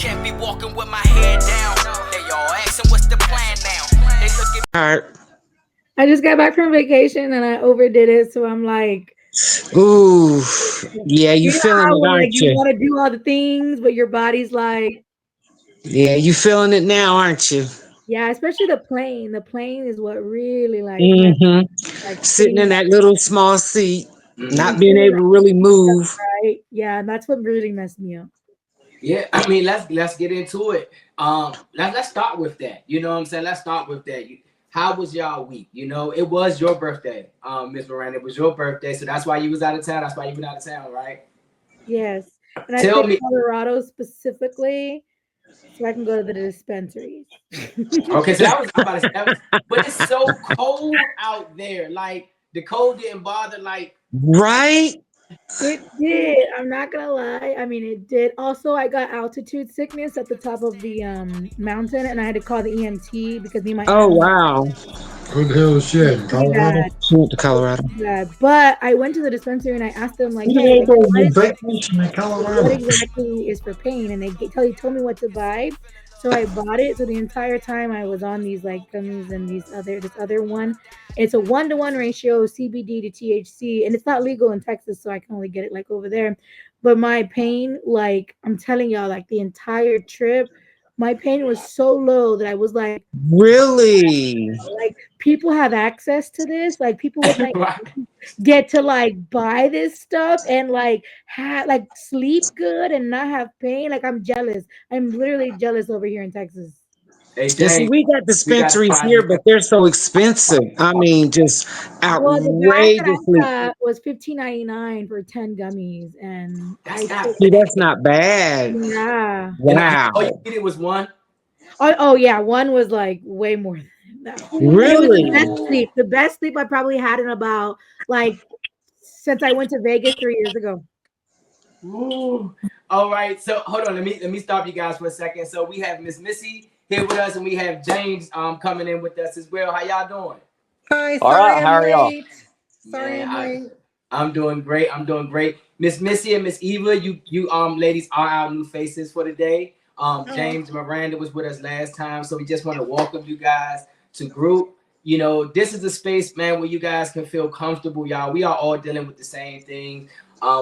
Can't be walking with my head down. They all asking what's the plan now. They looking. All right. I just got back from vacation and I overdid it, so I'm like, Ooh, yeah, you you know feeling how it, when like aren't you you? want to do all the things, but your body's like, Yeah, you feeling it now, aren't you? yeah, especially the plane. The plane is what really like messed Mm-hmm. like Sitting sitting in that little small seat, and not Mhm. being sitting able to like really move. right. Yeah, that's what really messed me up. Yeah, I mean, let's get into it. Let's start with that. You know what I'm saying? Let's start with that. How was y'all week? You know, it was your birthday, Miss Miranda. It was your birthday, so that's why you was out of town. That's why you went out of town, right? Yes, and I Tell picked me. Colorado specifically so I can go to the dispensaries. Okay, so that was I'm about to say that was, but it's so cold out there. Like the cold didn't bother. Like Right? It did. I'm not gonna lie. I mean, it did. Also, I got altitude sickness at the top of the mountain, and I had to call the EMT because me and my Oh, aunt wow. Where the hell is she at? In pretty Colorado? bad. She went to Colorado. Bad. But I went to the dispensary and I asked them like, Who the "Hey, hell like, goes on vacation in what Colorado? exactly is for pain?" And they told me what to buy. So I bought it. So the entire time I was on these like gummies and this other one, it's a 1-to-1 ratio CBD to THC, and it's not legal in Texas, so I can only get it like over there. But my pain, like I'm telling y'all, like the entire trip, my pain was so low that I was Really? like people have access to this, like people with my right. get to like buy this stuff and like have like sleep good and not have pain. Like I'm jealous. I'm literally jealous over here in Texas. Hey And see, James, we got we got to dispensaries find here, you. but they're so expensive. I mean, just Well, the bag that outrageously. I got was 15.99 for 10 gummies, and That's I not took See, bad. that's not bad. yeah. All you Wow. needed was one. Oh yeah, one was like way more than that. And it was the Really? best Ooh. sleep. The best sleep I probably had in about like since I went to Vegas 3 years ago. Ooh. All right. So hold on. Let me stop you guys for a second. So we have Miss Missy here with us, and we have James coming in with us as well. How y'all doing? Hi, All sorry right, how I'm are y'all? late. Sorry Man, I'm late. I'm doing great. I'm doing great. Miss Missy and Miss Eva, you ladies are our new faces for the day. Oh, James Miranda was with us last time, so we just want to welcome you guys to group. You know, this is a space, man, where you guys can feel comfortable, y'all. We are all dealing with the same things.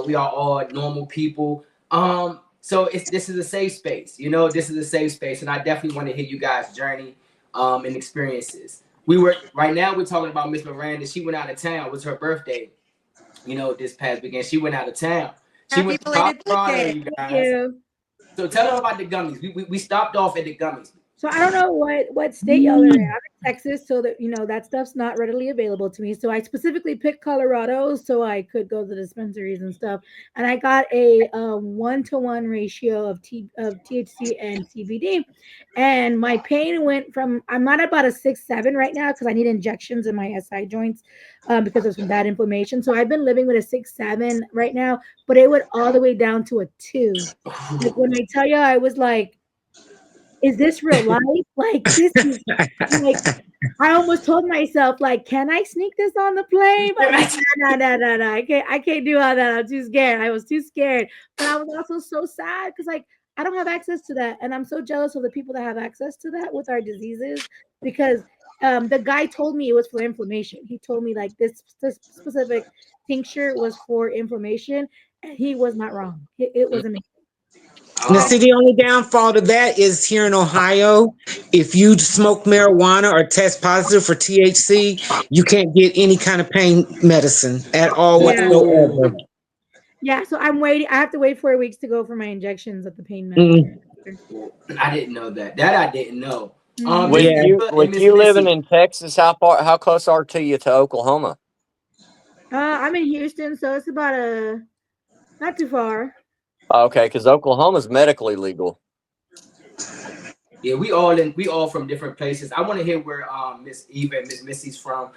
We are all normal people. So this is a safe space. You know, this is a safe space, and I definitely want to hear you guys' journey, and experiences. Right now we're talking about Miss Miranda. She went out of town. It was her birthday. You know, this past weekend she went out of town. She happy went to belated Colorado, birthday. you Thank guys. you. So tell them about the gummies. We stopped off at the gummies. So I don't know what state y'all are in. I'm in Texas, so that that stuff's not readily available to me. So I specifically picked Colorado so I could go to the dispensaries and stuff. And I got a 1-to-1 ratio of THC and CBD. And my pain went from I'm not about a 6-7 right now because I need injections in my SI joints because of some bad inflammation. So I've been living with a 6-7 right now, but it went all the way down to a 2. Like when I tell you, I was like, is this real life? Like this is like I almost told myself, like, can I sneak this on the plane? But I was like, no. I can't do all that. I'm too scared. I was too scared. But I was also so sad because like I don't have access to that. And I'm so jealous of the people that have access to that with our diseases because the guy told me it was for inflammation. He told me like this specific tincture was for inflammation, and he was not wrong. It was amazing. Now, um, see, the only downfall to that is here in Ohio, if you smoke marijuana or test positive for THC, you can't get any kind of pain medicine at all Yeah. whatsoever. ooh, Yeah, so I'm waiting. I have to wait 4 weeks to go for my injections at the pain med. Mm, I didn't know that. That I didn't know. Mhm. Miss With yeah. you Eva and with Miss you living Missy. in Texas, how close are to you to Oklahoma? I'm in Houston, so it's about not too far. Okay, because Oklahoma's medically legal. Yeah, we all from different places. I want to hear where Miss Eva and Miss Missy's from.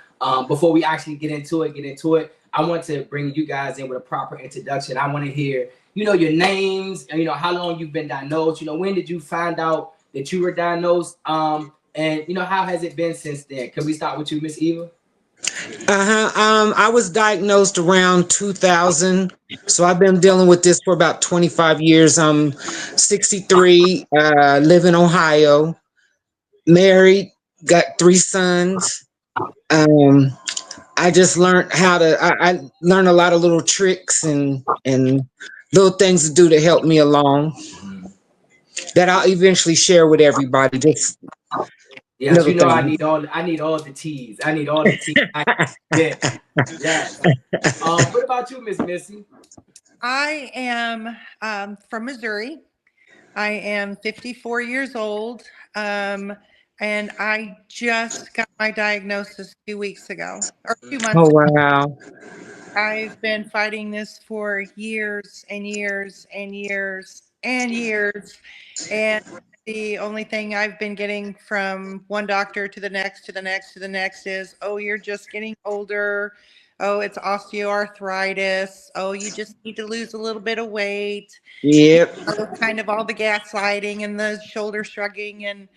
Before we actually get into it, I want to bring you guys in with a proper introduction. I want to hear, your names, and how long you've been diagnosed. When did you find out that you were diagnosed? And how has it been since then? Can we start with you, Miss Eva? I was diagnosed around 2000, so I've been dealing with this for about 25 years. I'm 63, live in Ohio, married, got 3 sons. Um, I just learned how to. I learned a lot of little tricks and little things to do to help me along that I'll eventually share with everybody. Just Yes, little you know things. I need all the teas. I need all the teas. Yeah. Yes. What about you, Miss Missy? I am from Missouri. I am 54 years old. Um, and I just got my diagnosis 2 weeks ago or 2 months Oh ago. wow! I've been fighting this for years and years and years and years. And the only thing I've been getting from one doctor to the next, to the next, to the next is, oh, you're just getting older. Oh, it's osteoarthritis. Oh, you just need to lose a little bit of weight. Yep. Kind of all the gaslighting and the shoulder shrugging and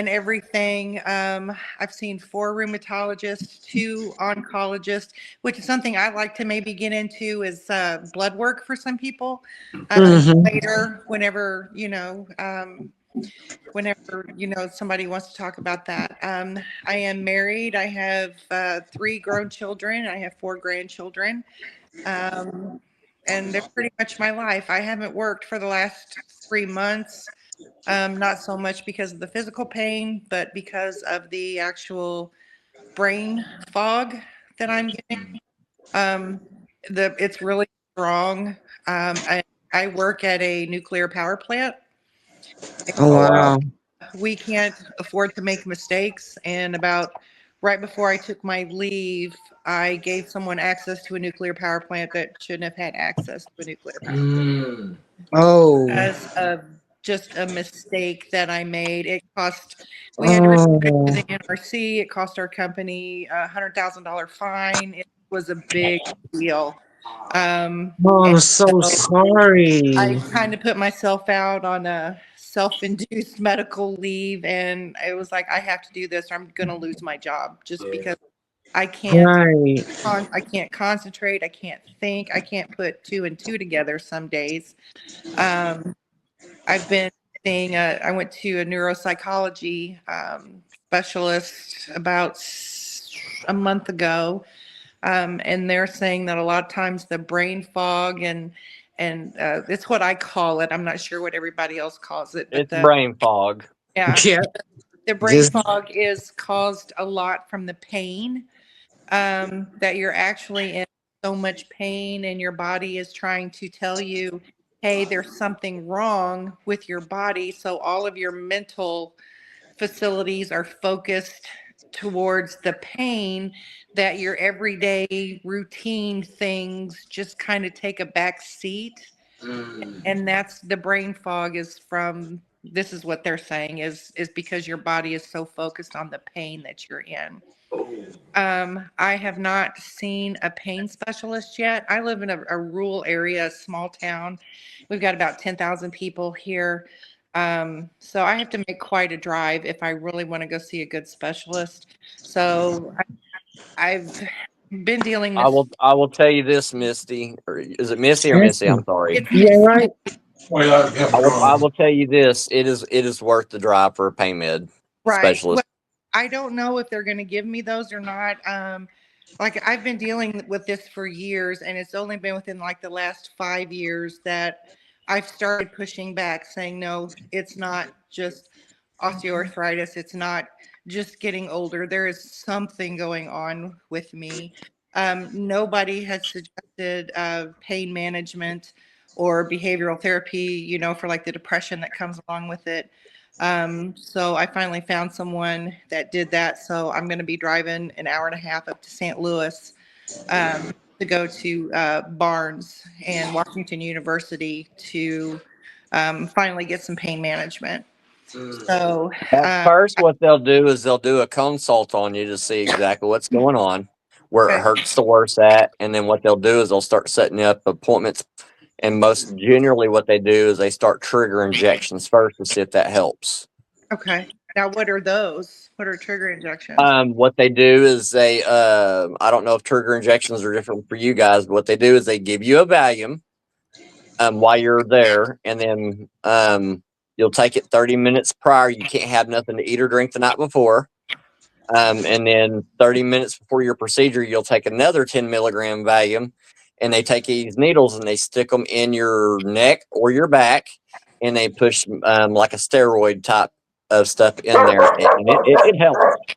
everything. I've seen 4 rheumatologists, 2 oncologists, which is something I like to maybe get into is blood work for some people Hmm. later, whenever somebody wants to talk about that. I am married. I have 3 grown children. I have 4 grandchildren. Um, and they're pretty much my life. I haven't worked for the last 3 months. Not so much because of the physical pain, but because of the actual brain fog that I'm getting. Um, it's really strong. I work at a nuclear power plant. Oh Oh wow. wow! We can't afford to make mistakes. And about right before I took my leave, I gave someone access to a nuclear power plant that shouldn't have had access to a nuclear power plant Mm. Oh, as of just a mistake that I made. We had to report it to oh, the NRC. It cost our company $100,000 fine. It was a big deal. oh! And I'm so so I sorry. kind of put myself out on a self-induced medical leave, and it was like I have to do this or I'm going to lose my job just Yeah. because I can't Right. I can't concentrate, I can't think, I can't put 2 and 2 together some days. Um, I've been I went to a neuropsychology specialist about a month ago, and they're saying that a lot of times the brain fog and it's what I call it. I'm not sure what everybody else calls it, but It's brain fog. yeah, Yeah. the brain Just. fog is caused a lot from the pain that you're actually in so much pain and your body is trying to tell you, hey, there's something wrong with your body. So all of your mental facilities are focused towards the pain that your everyday routine things just kind of take a back seat. Mm. And that's the brain fog is from this is what they're saying is because your body is so focused on the pain that you're in. Oh. I have not seen a pain specialist yet. I live in a rural area, a small town. We've got about 10,000 people here. So I have to make quite a drive if I really want to go see a good specialist. So I've been dealing I this. will I will tell you this, Misty. Or is it Missy or Missy? I'm sorry. It's Yeah. Miss. Right. Well, yeah, I will tell you this. It is worth the drive for a pain med Right. Well, specialist. I don't know if they're going to give me those or not. Like I've been dealing with this for years, and it's only been within like the last 5 years that I've started pushing back, saying no, it's not just osteoarthritis. It's not just getting older. There is something going on with me. Nobody has suggested pain management or behavioral therapy, for like the depression that comes along with it. So I finally found someone that did that. So I'm going to be driving an hour and a half up to St. Louis to go to Barnes and Washington University to finally get some pain management. Mm. So, At uh, first, what they'll do is they'll do a consult on you to see exactly what's going on, where it okay, hurts the worst at, and then what they'll do is they'll start setting up appointments. And most generally, what they do is they start trigger injections first to see if that helps. okay, Now, what are those? What are trigger injections? What they do is they, I don't know if trigger injections are different for you guys, but what they do is they give you a Valium, while you're there, and then, you'll take it 30 minutes prior. You can't have nothing to eat or drink the night before. And then 30 minutes before your procedure, you'll take another 10 milligram Valium, and they take these needles and they stick them in your neck or your back, and they push, like a steroid type of stuff in there, and it helps.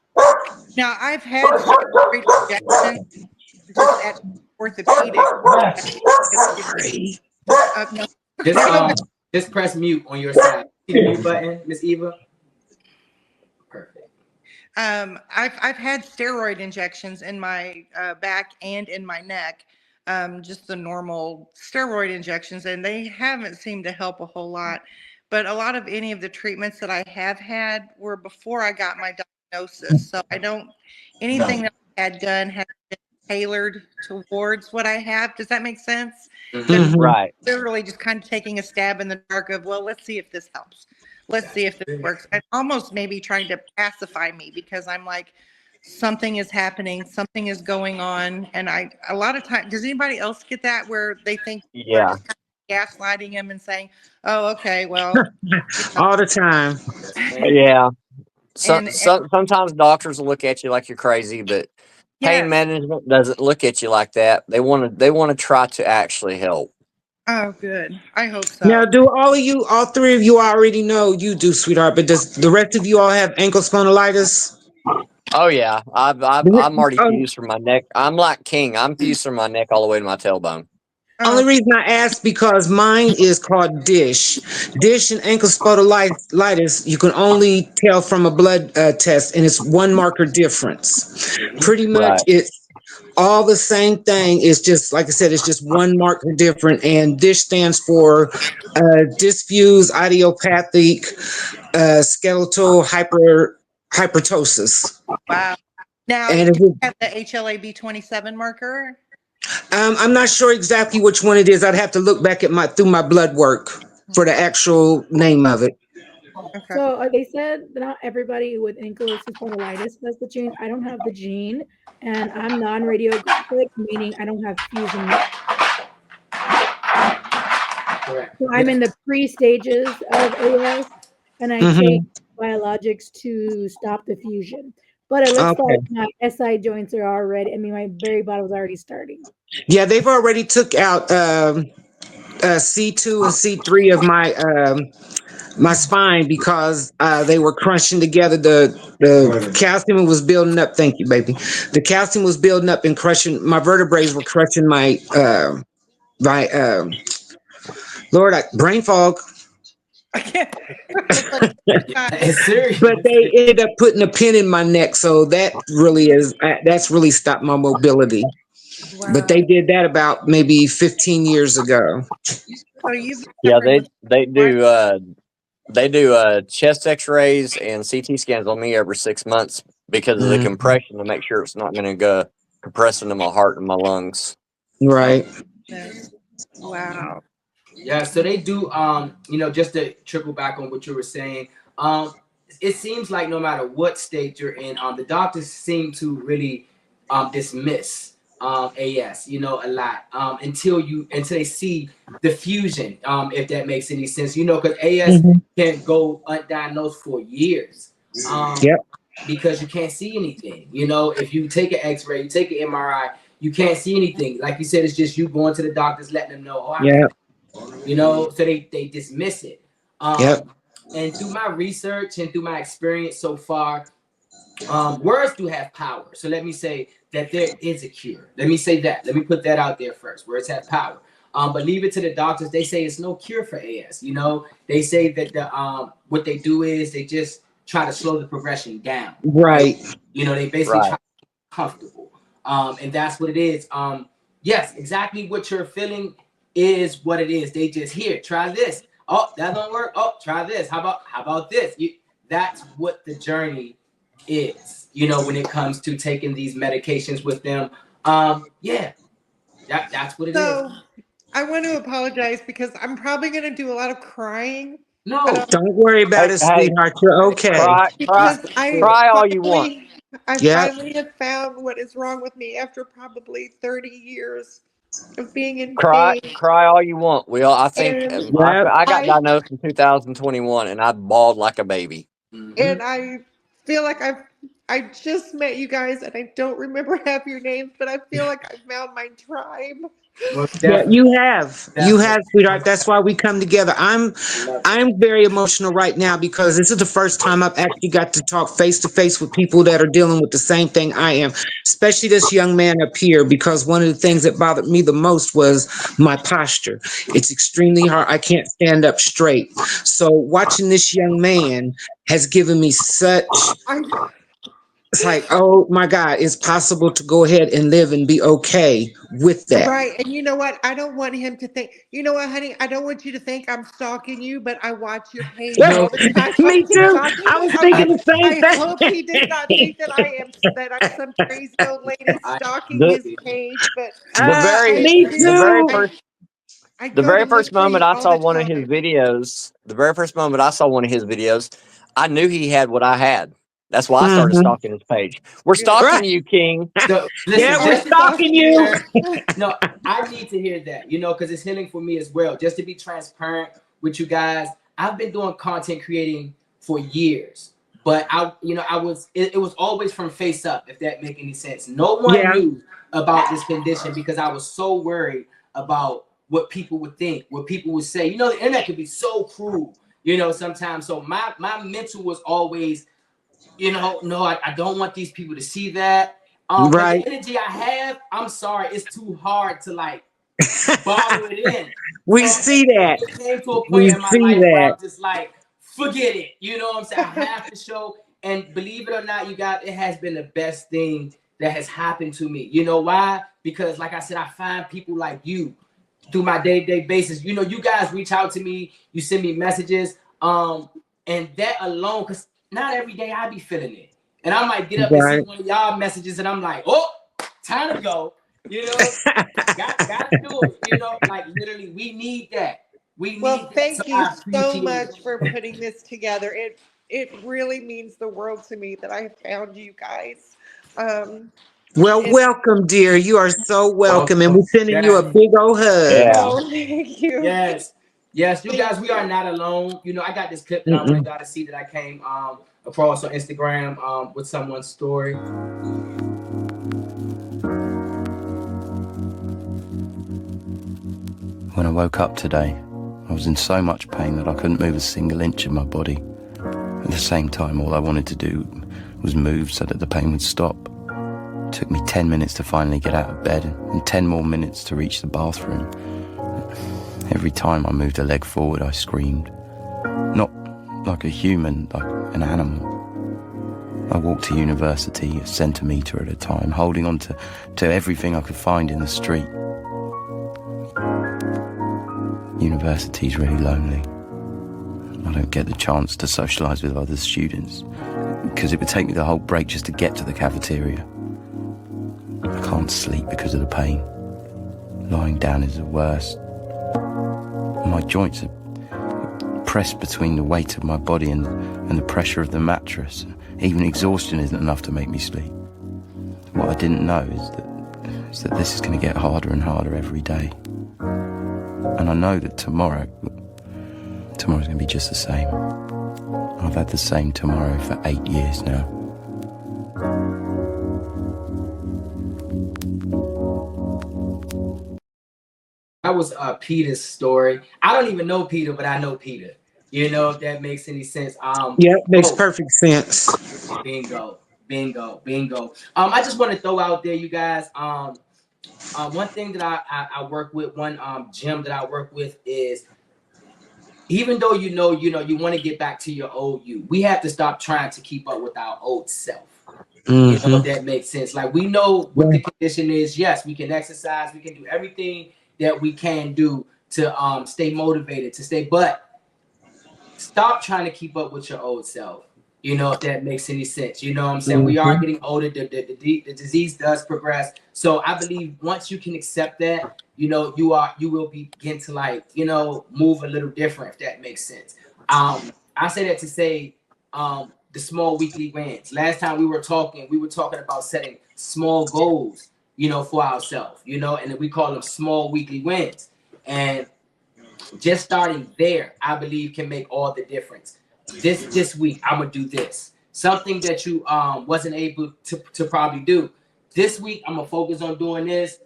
Now, I've had steroid injections just at orthopedic. No. Just press mute on your side. See the mute button, Miss Eva? Perfect. I've had steroid injections in my back and in my neck, just the normal steroid injections, and they haven't seemed to help a whole lot. But a lot of any of the treatments that I have had were before I got my diagnosis. So anything that I had done has been tailored towards what I have. Does that make sense? Mhm. Right. Literally just kind of taking a stab in the dark of, well, let's see if this helps. Let's see if this works. And almost maybe trying to pacify me, because I'm like, something is happening, something is going on. And a lot of times, does anybody else get that where they think we're Yeah. just kind of gaslighting them and saying, oh, okay, well, All the time. Yeah. And- Sometimes doctors will look at you like you're crazy, but pain yes. management doesn't look at you like that. They want to try to actually help. Oh, good. I hope so. Now, do all three of you already know you do, sweetheart? But does the rest of you all have ankle spondylitis? Oh yeah, I'm already fused from my neck. I'm like King. I'm fused from my neck all the way to my tailbone. Only reason I ask because mine is called dish. Dish and ankle spondylitis, you can only tell from a blood test, and it's one marker difference. Pretty much, Right. it's all the same thing. It's just like I said, it's just one marker different. And dish stands for diffuse idiopathic skeletal hypertosis. Wow. Now, And do you have the HLA-B27 marker? I'm not sure exactly which one it is. I'd have to look back at through my blood work for the actual name of it. Okay. So they said that not everybody with ankylosing spondylitis has the gene. I don't have the gene, and I'm non-radiographic, meaning I don't have fusion yet. Correct. So I'm in the pre-stages of AS, and I take biologics to stop the fusion. But it looks like my SI joints are already, my very bottom is already starting. Yeah, they've already took out C2 and C3 of my spine because they were crunching together. The calcium was building up. Thank you, baby. The calcium was building up and crushing. My vertebrae were crushing my brain fog. I can't. It's serious. But they ended up putting a pin in my neck, so that's really stopped my mobility. Wow. But they did that about maybe 15 years ago. So you've been Yeah, suffering they do chest X-rays and CT scans on me every 6 months because of the compression to make sure it's not going to go compress into my heart and my lungs. Right. Wow. Yeah, so they do, just to trickle back on what you were saying, it seems like no matter what state you're in, the doctors seem to really dismiss AS, a lot until they see the fusion, if that makes any sense, because AS can go undiagnosed for years. Because you can't see anything. If you take an X-ray, you take an MRI, you can't see anything. Like you said, it's just you going to the doctors, letting them know, so they dismiss it. And through my research and through my experience so far, words do have power. So let me say that there is a cure. Let me say that. Let me put that out there first. Words have power. But leave it to the doctors. They say it's no cure for AS. They say that what they do is they just try to slow the progression down. Right. They basically try to be comfortable. And that's what it is. Yes, exactly what you're feeling is what it is. They just try this. Oh, that don't work. Oh, try this. How about this? That's what the journey is. When it comes to taking these medications with them. That's what it is. I want to apologize because I'm probably going to do a lot of crying No. Don't worry about Hey, it, hey, sweetheart. You're okay. Because cry all you want. I Yep. finally have found what is wrong with me after probably 30 years of being in Cry, pain. cry all you want. Well, I think And Yep. I got I diagnosed in 2021, and I bawled like a baby. Mhm. and I feel like I just met you guys and I don't remember half your names, but I feel like I found my tribe. Most Yeah, definitely. you have. You Definitely. have, sweetheart. That's why we come together. I love it. I'm very emotional right now because this is the first time I've actually got to talk face to face with people that are dealing with the same thing I am, especially this young man up here, because one of the things that bothered me the most was my posture. It's extremely hard. I can't stand up straight. So watching this young man has given me such, I it's like, oh my God, it's possible to go ahead and live and be okay with that. Right. And you know what? I don't want him to think, you know what, honey? I don't want you to think I'm stalking you, but I watch your page Yeah, all the time on me too. TikTok. I was I'm thinking like, the same I hope he does not thing. think that I'm some crazy old lady I stalking The his page, but the very I Me the do. very too. first I the go to very look first for moment you I all saw the one of his time. videos, the very first moment I saw one of his videos, I knew he had what I had. That's why I started Hmm. stalking his page. We're Yeah. Right. stalking you, King. so Yeah, listen, we're We're just to be stalking stalking you. you. transparent. No, I need to hear that, because it's healing for me as well. Just to be transparent with you guys, I've been doing content creating for years, but it was always from face up, if that make any sense. No one Yeah. knew about this condition because I was so worried about what people would think, what people would say. The internet can be so cruel, sometimes. So my mental was always, no, I don't want these people to see that. But Right. the energy I have, I'm sorry, it's too hard to like bottle it in. We So see that. it came to a point We in my see life where that. I'm just like, forget it. You know what I'm saying? I have to show. And believe it or not, you guys, it has been the best thing that has happened to me. You know why? Because like I said, I find people like you through my day-to-day basis. You guys reach out to me, you send me messages. And that alone, because not every day I be feeling it. And I might get up and see Right. one of y'all messages and I'm like, oh, time to go. You know, got to do it. Like literally, we need that. We Well, need that. So thank you I so appreciate much for it. putting this together. It really means the world to me that I have found you guys. Um, Well, and welcome, dear. You are so welcome. And Welcome. we're sending you a Yes. big old hug. Yeah. oh, thank you, Yes. Yes, you thank guys, we are you. not alone. I got this clip that I Mm-mm. want y'all to see that I came across on Instagram with someone's story. When I woke up today, I was in so much pain that I couldn't move a single inch of my body. At the same time, all I wanted to do was move so that the pain would stop. It took me 10 minutes to finally get out of bed and 10 more minutes to reach the bathroom. Every time I moved a leg forward, I screamed. Not like a human, like an animal. I walked to university a centimetre at a time, holding on to everything I could find in the street. University's really lonely. I don't get the chance to socialise with other students because it would take me the whole break just to get to the cafeteria. I can't sleep because of the pain. Lying down is the worst. My joints are pressed between the weight of my body and the pressure of the mattress. Even exhaustion isn't enough to make me sleep. What I didn't know is that this is going to get harder and harder every day. And I know that tomorrow's going to be just the same. I've had the same tomorrow for 8 years now. That was Peter's story. I don't even know Peter, but I know Peter. If that makes any sense. Yep, makes Oh, perfect sense. bingo, bingo, bingo. I just want to throw out there, you guys. One thing that I work with, one gym that I work with is, even though you want to get back to your old you, we have to stop trying to keep up with our old self. Mm-hmm. If that makes sense. Like, we know what the condition is. Yes, we can exercise, we can do everything that we can do to stay motivated, but stop trying to keep up with your old self. If that makes any sense. You know what I'm saying? We are Mm-hmm. getting older. The disease does progress. So I believe once you can accept that, you will begin to move a little different, if that makes sense. I say that to say the small weekly wins. Last time we were talking about setting small goals, for ourselves, and we call them small weekly wins. And just starting there, I believe, can make all the difference. This week, I'm gonna do this. Something that you wasn't able to probably do. This week, I'm gonna focus on doing this,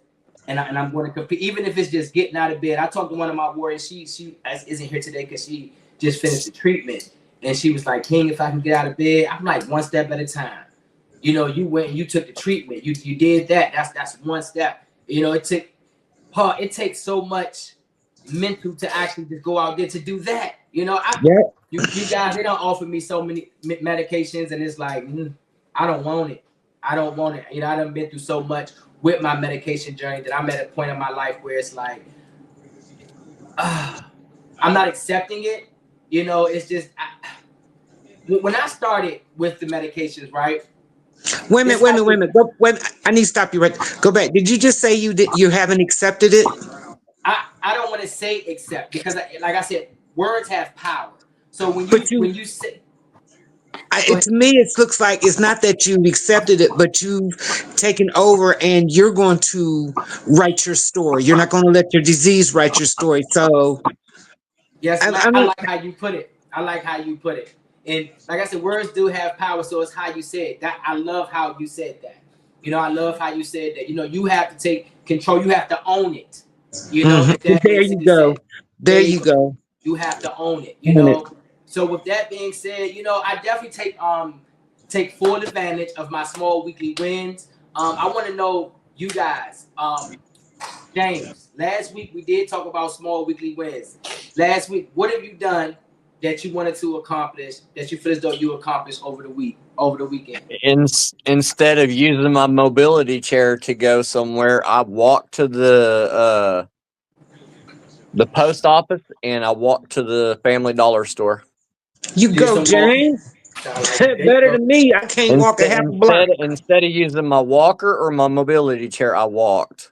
and I'm going to compete, even if it's just getting out of bed. I talked to one of my warriors. She isn't here today because she just finished the treatment, and she was like, "King, if I can get out of bed," I'm like, one step at a time. You went and you took the treatment. You did that. That's one step. It takes so much mental to actually just go out there to do that. You guys, they don't offer me so many medications, and it's like, I don't want it. I don't want it. I done been through so much with my medication journey that I'm at a point in my life where it's like, I'm not accepting it. It's just, when I started with the medications, right? Wait a minute. I need to stop you right. Go back. Did you just say you haven't accepted it? I don't want to say accept, because like I said, words have power. So when you say, to me, it looks like it's not that you've accepted it, but you've taken over and you're going to write your story. You're not going to let your disease write your story. So, yes, I like how you put it. And like I said, words do have power. So it's how you say it. That I love how you said that. I love how you said that. You have to take control. You have to own it. There you go. There you go. You have to own it. So with that being said, I definitely take full advantage of my small weekly wins. I want to know you guys. James, last week we did talk about small weekly wins. Last week, what have you done that you wanted to accomplish, that you feel as though you accomplished over the weekend? Instead of using my mobility chair to go somewhere, I walked to the post office and I walked to the Family Dollar store. You go, James. Better than me. I can't walk a half a block. Instead of using my walker or my mobility chair, I walked.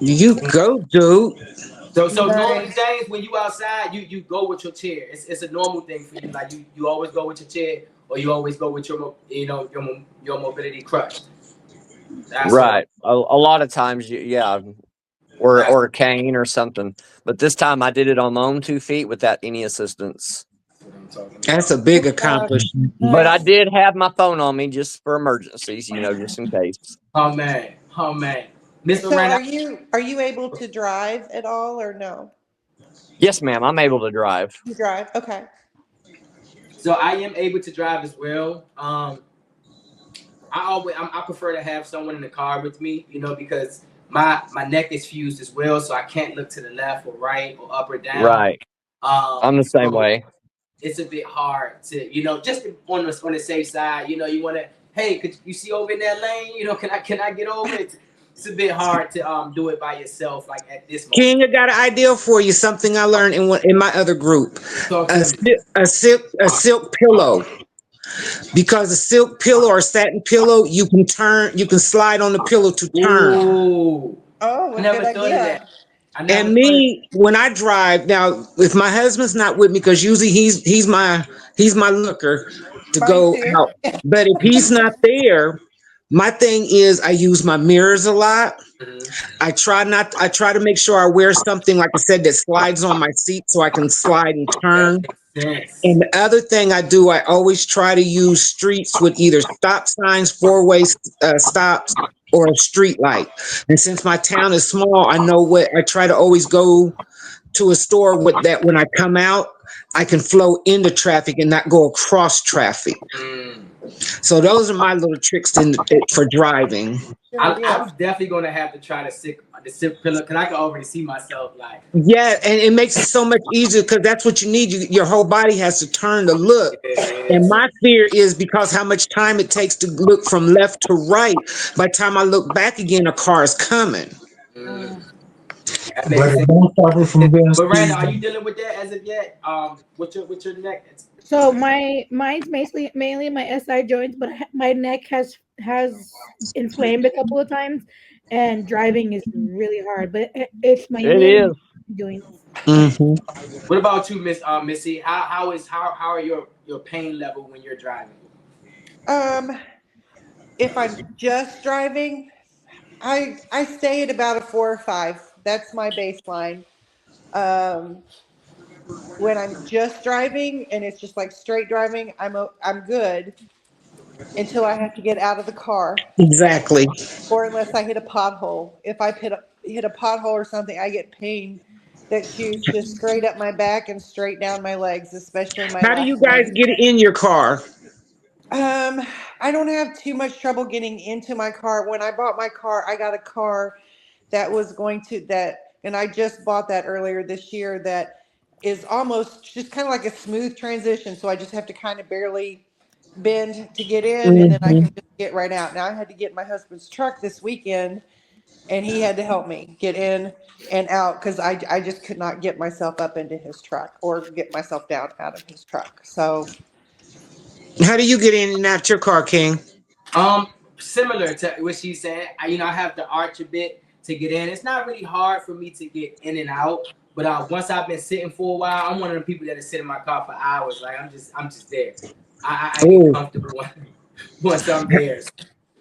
You go, dude. So normally, James, when you outside, you go with your chair. It's a normal thing for you. Like you always go with your chair, or you always go with your your mobility crutch. That's right. A lot of times, or a cane or something. But this time, I did it on my own 2 feet without any assistance. That's a big accomplishment. But I did have my phone on me just for emergencies, just in case. Oh man. Miss So Miranda, are you able to drive at all or no? Yes, ma'am. I'm able to drive. You drive? Okay. So I am able to drive as well. I prefer to have someone in the car with me, because my neck is fused as well, so I can't look to the left or right or up or down. Right. I'm the same way. It's a bit hard to, just on the safe side. You want to, hey, could you see over in that lane? Can I get over it? It's a bit hard to do it by yourself, like at this moment. King, I got an idea for you. Something I learned in my other group. A silk pillow. Because a silk pillow or satin pillow, you can slide on the pillow to turn. Ooh. Oh, I never thought of that. And me, when I drive now, if my husband's not with me, because usually he's my looker to go out. But if he's not there, my thing is I use my mirrors a lot. I try to make sure I wear something, like I said, that slides on my seat so I can slide and turn. And the other thing I do, I always try to use streets with either stop signs, four-way stops, or a street light. And since my town is small, I know I try to always go to a store with that. When I come out, I can flow into traffic and not go across traffic. So those are my little tricks for driving. I was definitely going to have to try the silk pillow, because I can already see myself like. Yeah, and it makes it so much easier, because that's what you need. Your whole body has to turn to look. And my fear is because how much time it takes to look from left to right. By the time I look back again, a car is coming. But it won't stop it from being Miranda, are you dealing with that as of yet? What's your neck? So mine's mainly my SI joints, but my neck has inflamed a couple of times, and driving is really hard. But it's my It is. joints. What about you, Missy? How are your pain level when you're driving? If I'm just driving, I stay at about a 4 or 5. That's my baseline. Um, when I'm just driving and it's just like straight driving, I'm good until I have to get out of the car, Exactly. or unless I hit a pothole. If I hit a pothole or something, I get pain that shoots just straight up my back and straight down my legs, especially my How do you left guys leg. get in your car? I don't have too much trouble getting into my car. When I bought my car, I got a car that was going to that, and I just bought that earlier this year. That is almost just kind of like a smooth transition. So I just have to kind of barely bend to get in, and then I can just get right out. Now I had to get my husband's truck this weekend, and he had to help me get in and out because I just could not get myself up into his truck or get myself down out of his truck. So How do you get in and out your car, King? Similar to what she said, I have to arch a bit to get in. It's not really hard for me to get in and out, but once I've been sitting for a while, I'm one of the people that sit in my car for hours. Like I'm just there. I get Oh, comfortable once I'm there.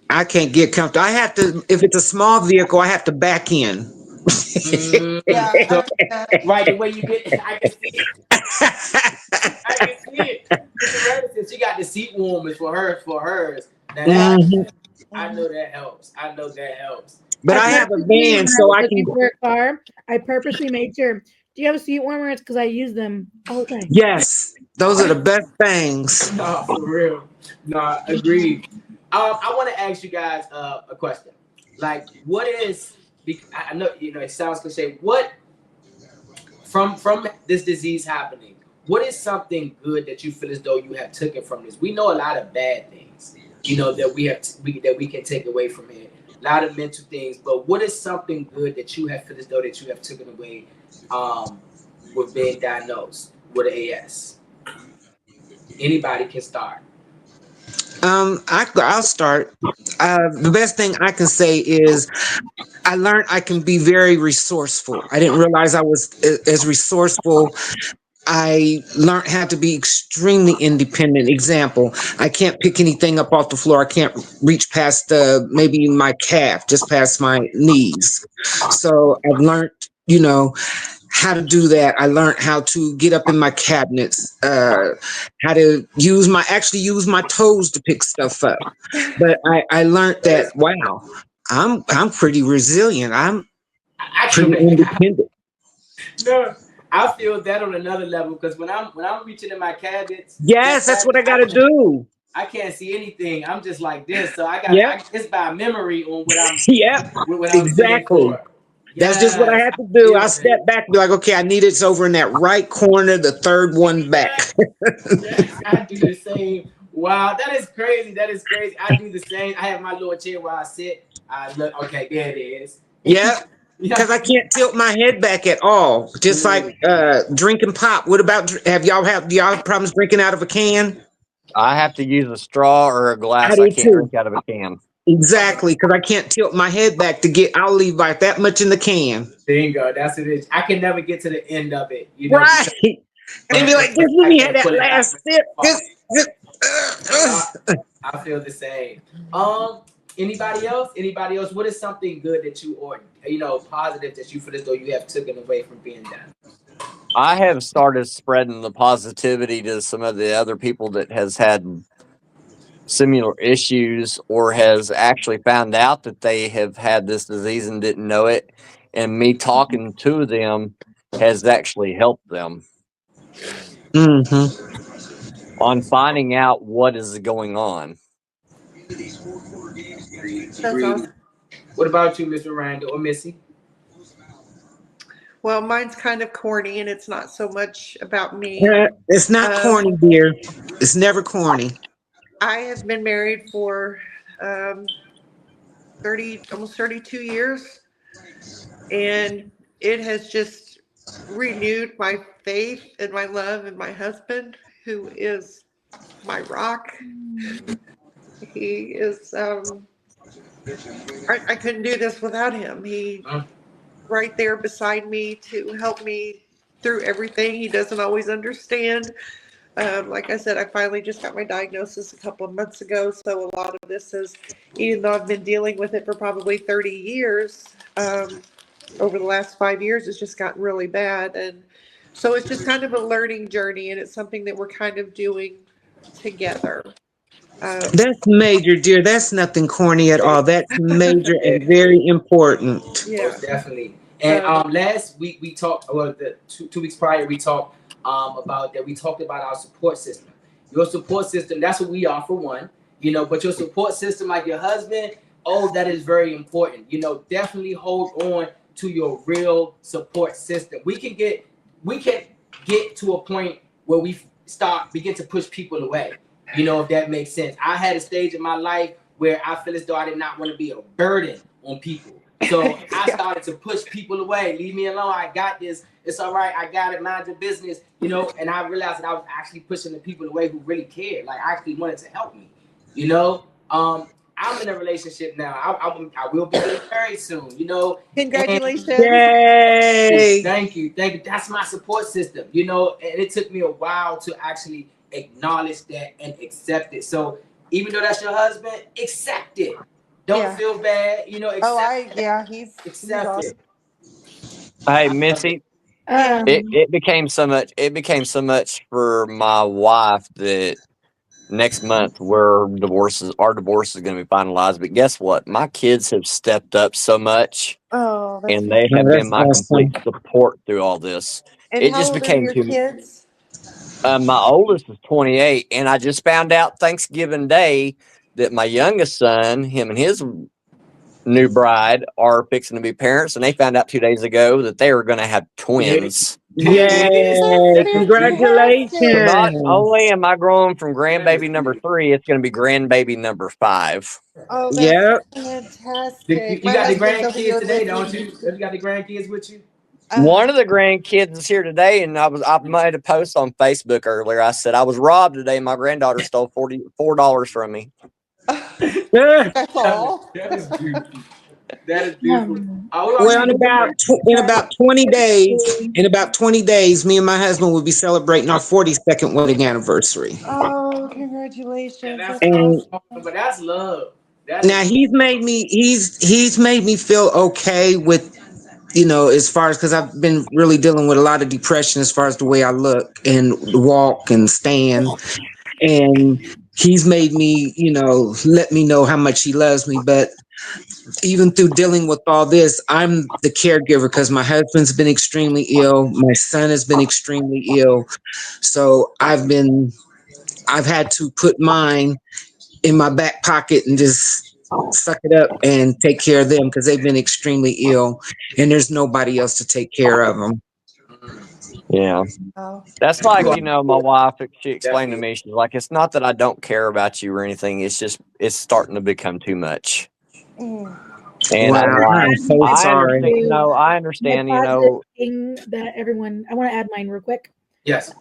I can't get comfortable. I have to, if it's a small vehicle, I have to back in. yeah, So I've done that. right, the way you get, I can see it. I can see it. Mr. Madison, she got the seat warmers for hers. Now Yeah. Mhm. I know that helps. I know that helps. But I have a When van, I so was I looking can. for a car, I purposely made sure. Do you have a seat warmer? It's because I use them all the time. Yes, those are the best things. No, for real. No, agreed. I want to ask you guys a question. Like, what is? I know it sounds cliche. What from this disease happening? What is something good that you feel as though you have taken from this? We know a lot of bad things, that that we can take away from it. A lot of mental things, but what is something good that you have feel as though that you have taken away with being diagnosed with AS? Anybody can start. I'll start. The best thing I can say is I learned I can be very resourceful. I didn't realize I was as resourceful. I learned how to be extremely independent. Example, I can't pick anything up off the floor. I can't reach past maybe my calf, just past my knees. So I've learned, how to do that. I learned how to get up in my cabinets, how to actually use my toes to pick stuff up. But I learned that, wow, I'm pretty resilient. I'm I pretty can independent. no, I feel that on another level because when I'm reaching in my cabinets, Yes, that's what I got to do. I can't see anything. I'm just like this, so Yep. it's by memory on what I'm Yep. what I'm feeling Exactly. for. That's just what I Yes, have I to do. feel I that. step back and be like, okay, I need it's over in that right corner, the third one back. Yes, I do the same. Wow, that is crazy. That is crazy. I do the same. I have my little chair where I sit. I look. Okay, there it is. Yep. Yeah. Because I can't tilt my head back at all. Just like drinking pop. What about do y'all have problems drinking out of a can? I have to use a straw or a I glass. I do can't too. drink out of a can. Exactly, because I can't tilt my head back to get. I'll leave like that much in the can. Bingo. That's what it is. I can never get to the end of it. Right. And be like, just let I me have can't that pull it back. last sip. I, I feel the same. Anybody else? Anybody else? What is something good that you or positive that you feel as though you have taken away from being done? I have started spreading the positivity to some of the other people that has had similar issues or has actually found out that they have had this disease and didn't know it. And me talking to them has actually helped them Mm-hmm. on finding out what is going on. That's awesome. What about you, Miss Miranda or Missy? Well, mine's kind of corny, and it's not so much about me. It's not corny, dear. It's never corny. I have been married for 30, almost 32 years, and it has just renewed my faith and my love in my husband, who is my rock. He is, I couldn't do this without him. right there beside me to help me through everything. He doesn't always understand. Like I said, I finally just got my diagnosis a couple of months ago. So a lot of this is, even though I've been dealing with it for probably 30 years, over the last 5 years, it's just gotten really bad. And so it's just kind of a learning journey, and it's something that we're kind of doing together. That's major, dear. That's nothing corny at all. That's major Yeah, and very important. Yeah. most definitely. And last week we talked, well, the two weeks prior we talked about that. We talked about our support system. Your support system, that's what we are for one. You know, but your support system, like your husband, oh, that is very important. You know, definitely hold on to your real support system. We can get to a point where we begin to push people away. You know, if that makes sense. I had a stage in my life where I feel as though I did not want to be a burden on people. So I started to push people away. Leave me alone. I got this. It's all right. I got it. Mind your business. You know, and I realized that I was actually pushing the people away who really cared. Like, actually wanted to help me. You know, I'm in a relationship now. I will be getting married soon. You know. Congratulations. Yay! Thank you. That's my support system. You know, and it took me a while to actually acknowledge that and accept it. So even though that's your husband, accept it. Don't feel bad. You know, accept he's accept awesome. it. Hey, Missy, it became so much. It became so much for my wife that next month our divorce is going to be finalized. But guess what? My kids have stepped up so much, Oh, that's and they Oh, have been that's my complete awesome. support through all this. And It how just old are became your too. kids? My oldest is 28, and I just found out Thanksgiving Day that my youngest son, him and his new bride, are fixing to be parents, and they found out 2 days ago that they were going to have twins. Yay! That's So not fantastic. Congratulations! only am I growing from grandbaby number 3, it's going to be grandbaby number 5. Oh, that's Yep. fantastic. You My got the husband's over grandkids here today, don't you? listening. You got the grandkids with you? One of the grandkids is here today, and I made a post on Facebook earlier. I said I was robbed today. My granddaughter stole $44 from me. That's all. That is beautiful. That is beautiful. What about Well, you, Lord? in about 20 days, me and my husband will be celebrating our 42nd wedding anniversary. Oh, congratulations. That's That's And awesome. but that's love. That now is he's made me feel okay with, as far as, because I've been really dealing with a lot of depression as far as the way I look and walk and stand. And he's made me, let me know how much he loves me. But even through dealing with all this, I'm the caregiver because my husband's been extremely ill. My son has been extremely ill. So I've had to put mine in my back pocket and just suck it up and take care of them because they've been extremely ill and there's nobody else to take care of them. Yeah. Oh. That's like, you are my wife, she explained to definitely. me, she's like, it's not that I don't care about you or anything. It's just, it's starting to become too much. Mm. And Wow, I'm like, I'm so I sorry. understand, I My understand, positive thing that everyone, I want to add mine real quick. Yes.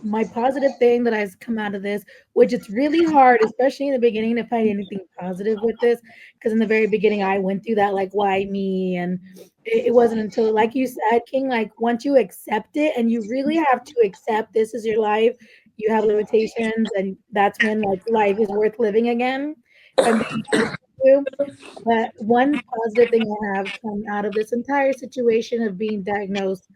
My positive thing that has come out of this, which it's really hard, especially in the beginning, to find anything positive with this, because in the very beginning I went through that, like, why me? And it wasn't until, like you said, King, like, once you accept it, and you really have to accept this is your life, you have limitations, and that's when, like, life is worth living again. If I'm being honest with you. But one positive thing I have come out of this entire situation of being diagnosed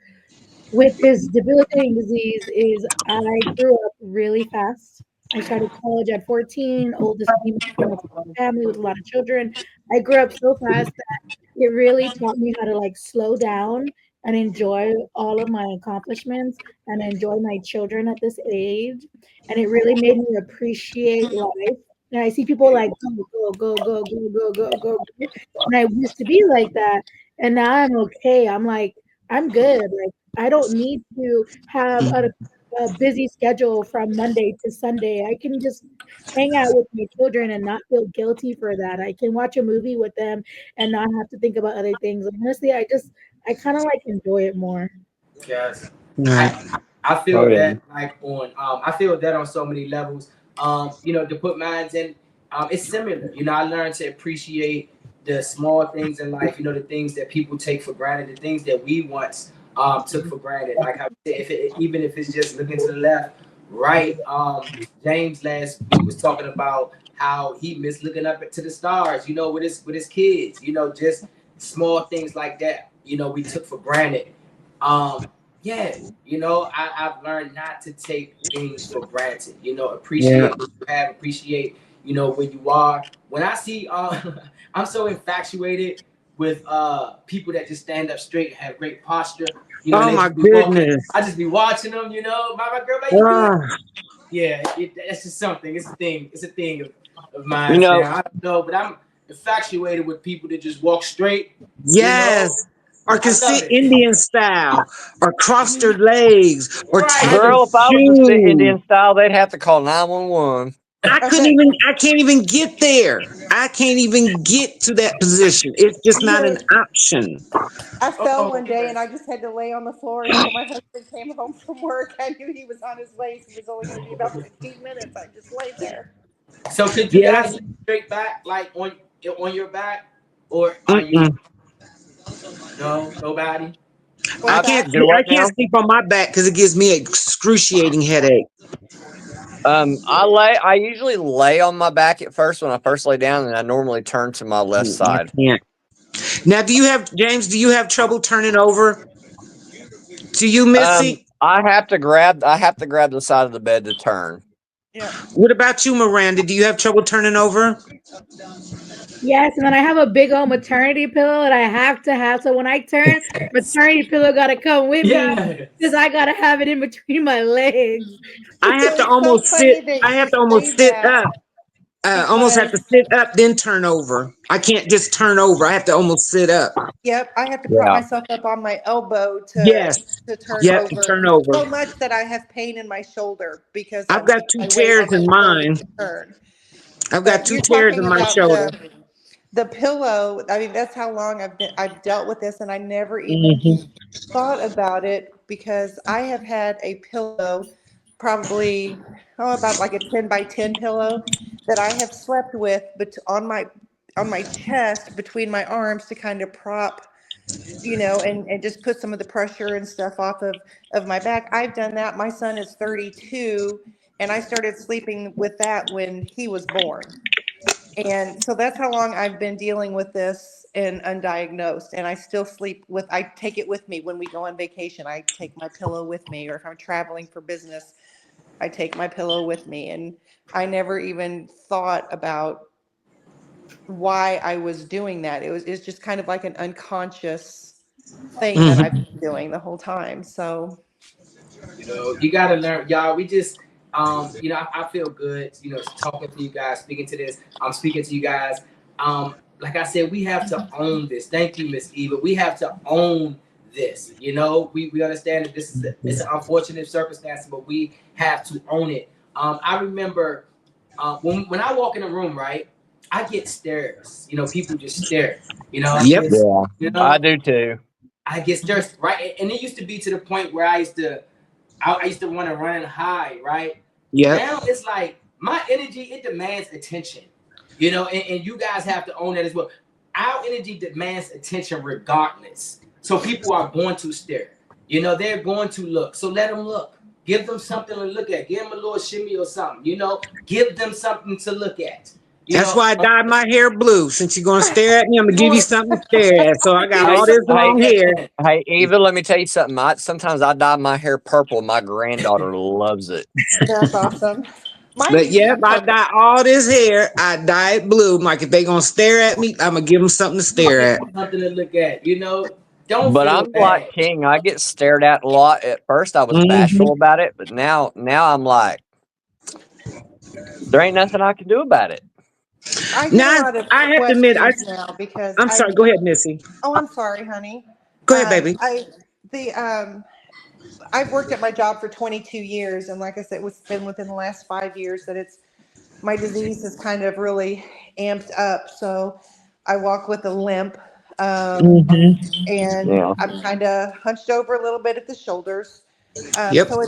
with this debilitating disease is I grew up really fast. I started college at 14, oldest female family with a lot of children. I grew up so fast that it really taught me how to, like, slow down and enjoy all of my accomplishments and enjoy my children at this age. And it really made me appreciate life. And I see people like go. And I used to be like that. And now I'm okay. I'm like, I'm good. Like, I don't need to have a busy schedule from Monday to Sunday. I can just hang out with my children and not feel guilty for that. I can watch a movie with them and not have to think about other things. Honestly, I kind of like enjoy it more. Yes. Right. I feel Oh, yeah. that, like, on I feel that on so many levels. To put mines in, it's similar. I learned to appreciate the small things in life, the things that people take for granted, the things that we once took for granted. Like I said, even if it's just looking to the left, right. James last week was talking about how he missed looking up to the stars, with his kids, just small things like that, we took for granted. Yeah, I've learned not to take things for granted, Yeah. appreciate what you have, appreciate, where you are. When I see, I'm so infatuated with people that just stand up straight and have great posture, and Oh they my just be walking. goodness. I just be watching them, my girl, like, you good? Ah, Yeah, that's just something. It's a thing. It's a thing of You mine know, now. I don't know, but I'm infatuated with people that just walk straight. yes. Or can I love sit it. Indian style, or cross their legs, or tie Right. their girl, if I was to sit shoes. Indian style, they'd have to call 911. Okay. I can't even get there. I can't even get to that position. It's just not an Look, option. I fell Oh, one day and I yes. just had to lay on the floor until my husband came home from work. I knew he was on his way, so it was only going to be about 15 minutes. I just laid there. So could you Yeah, guys that's lay straight back, like on your back, or are you mm-mm. nobody? What's that? Do I what can't now? sleep on my back because it gives me an excruciating headache. I usually lay on my back at first when I first lay down, and I normally turn to my left I side. can't. Now, James? Do you have trouble turning over? Do you, Missy? I have to grab the side of the bed to turn. Yeah. What about you, Miranda? Do you have trouble turning over? Yes, and then I have a big old maternity pillow that I have to have. So when I turn, maternity pillow gotta come with me because Yes. I gotta have it in between my legs. I have to It's so almost sit. funny that I have you to say almost sit that up. Almost have to because, sit up, then turn over. I can't just turn over. I have to almost sit up. yep, I have to prop Yeah. myself up on my elbow Yes. to turn Yep, to over turn over. so much that I have pain in my shoulder because I've of got two my weight tears on my in shoulder mine. to turn. I've got But two you're tears in talking my about shoulder. the pillow. I mean, that's how long I've dealt with this, and I never even Hmm. thought about it because I have had a pillow, probably about like a 10 by 10 pillow that I have slept with, but on my chest between my arms to kind of prop, and just put some of the pressure and stuff off of my back. I've done that. My son is 32, and I started sleeping with that when he was born. And so that's how long I've been dealing with this and undiagnosed. And I still I take it with me when we go on vacation. I take my pillow with me, or if I'm traveling for business, I take my pillow with me. And I never even thought about why I was doing that. It's just kind of like an unconscious thing that I've Hmm. been doing the whole time. So You gotta learn, y'all. We just, I feel good, talking to you guys, speaking to this. I'm speaking to you guys. Like I said, we have to own this. Thank you, Miss Eva. We have to own this. We understand that it's an unfortunate circumstance, but we have to own it. I remember when I walk in a room, right, I get stares. People just stare. Yep. Just Yeah. I do too. I get stares, right, and it used to be to the point where I used to want to run high, right? Yep. Now it's like my energy, it demands attention, and you guys have to own that as well. Our energy demands attention regardless. So people are going to stare, they're going to look. So let them look. Give them something to look at. Give them a little shimmy or something, give them something to look at, That's why I dyed my hair blue. Since you're gonna stare at me, I'm gonna give you Lord, something to stare at. So I got give them all Hey, this something to hey, long look hair. at. hey, Eva, let me tell you something. Sometimes I dye my hair purple. My granddaughter loves it. that's awesome. Mine But used to yep, be I purple. dye all this hair. I dye it blue. I'm like, if they gonna stare at me, I'm gonna give them something to stare Give at. them something to look at, Don't But feel I'm like bad. King. I get stared at a lot. At first, I was Hmm. bashful about it, but now I'm like, there ain't nothing I can do about it. I get a Now lot of I have to admit, questions now because I'm sorry. Go ahead, Missy. I'm sorry, honey. Go ahead, baby. The I've worked at my job for 22 years, and like I said, it's been within the last 5 years that my disease has kind of really amped up. So I walk with a limp, um, Hmm. and Yeah. I'm kind of hunched over a little bit at the shoulders. Yep. So